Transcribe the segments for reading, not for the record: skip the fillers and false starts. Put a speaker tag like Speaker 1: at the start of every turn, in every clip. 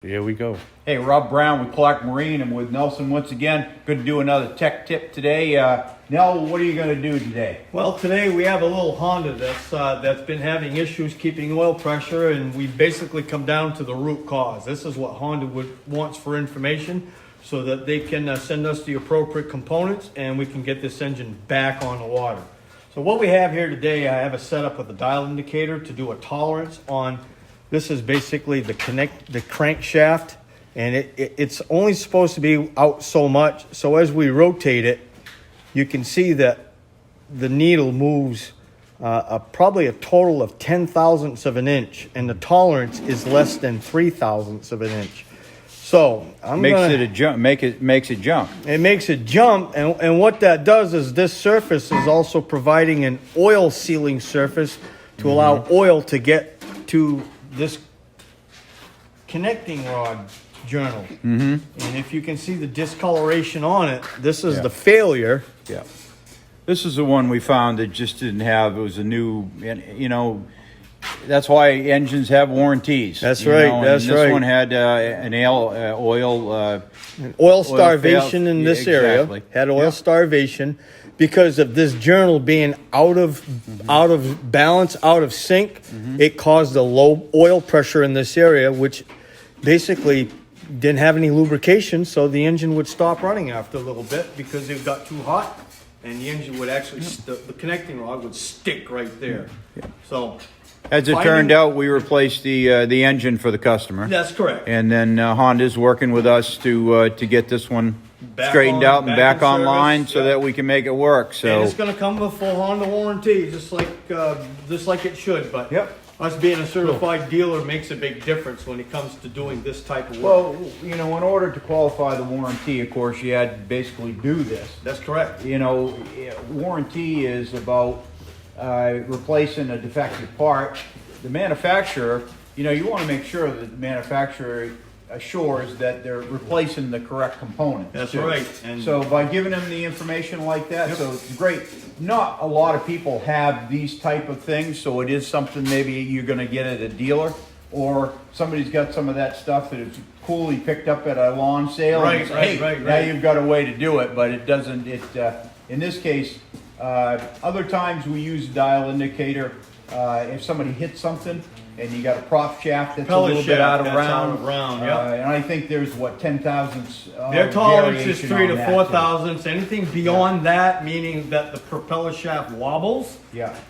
Speaker 1: Here we go.
Speaker 2: Hey, Rob Brown with Clark Marine. I'm with Nelson once again. Going to do another tech tip today. Nell, what are you going to do today?
Speaker 3: Well, today we have a little Honda that's been having issues keeping oil pressure, and we basically come down to the root cause. This is what Honda wants for information so that they can send us the appropriate components and we can get this engine back on the water. So what we have here today, I have a setup with a dial indicator to do a tolerance on. This is basically the crankshaft, and it's only supposed to be out so much. So as we rotate it, you can see that the needle moves probably a total of 10 thousandths of an inch, and the tolerance is less than 3 thousandths of an inch. So
Speaker 2: Makes it jump.
Speaker 3: It makes it jump, and what that does is this surface is also providing an oil sealing surface to allow oil to get to this connecting rod journal. And if you can see the discoloration on it, this is the failure.
Speaker 2: Yeah. This is the one we found that just didn't have, it was a new, you know, that's why engines have warranties.
Speaker 3: That's right. That's right.
Speaker 2: This one had an
Speaker 3: Oil starvation in this area. Had oil starvation because of this journal being out of balance, out of sync. It caused a low oil pressure in this area, which basically didn't have any lubrication, so the engine would stop running after a little bit because it got too hot, and the engine would actually the connecting rod would stick right there. So
Speaker 2: as it turned out, we replaced the engine for the customer.
Speaker 3: That's correct.
Speaker 2: And then Honda's working with us to get this one straightened out and back online so that we can make it work. So
Speaker 3: and it's going to come with full Honda warranty, just like it should. But us being a certified dealer makes a big difference when it comes to doing this type of work.
Speaker 2: Well, you know, in order to qualify the warranty, of course, you had to basically do this.
Speaker 3: That's correct.
Speaker 2: You know, warranty is about replacing a defective part. The manufacturer, you know, you want to make sure that the manufacturer assures that they're replacing the correct components.
Speaker 3: That's right.
Speaker 2: And so by giving them the information like that, so it's great. Not a lot of people have these type of things, so it is something maybe you're going to get at a dealer, or somebody's got some of that stuff that is coolly picked up at a lawn sale.
Speaker 3: Right.
Speaker 2: Now you've got a way to do it, but it doesn't. In this case, other times we use a dial indicator if somebody hits something and you got a prop shaft that's a little bit out of round. And I think there's what 10 thousandths.
Speaker 3: Their tolerance is 3 to 4 thousandths. Anything beyond that, meaning that the propeller shaft wobbles,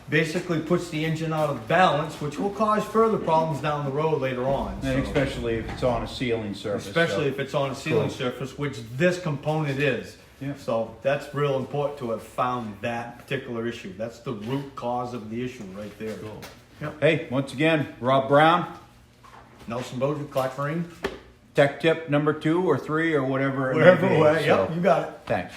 Speaker 3: basically puts the engine out of balance, which will cause further problems down the road later on.
Speaker 2: And especially if it's on a sealing surface.
Speaker 3: Especially if it's on a sealing surface, which this component is. So that's real important to have found that particular issue. That's the root cause of the issue right there.
Speaker 2: Hey, once again, Rob Brown,
Speaker 3: Nelson Bozier, Clark Marine.
Speaker 2: Tech tip number 2 or 3 or whatever.
Speaker 3: Whatever way. Yep, you got it.
Speaker 2: Thanks.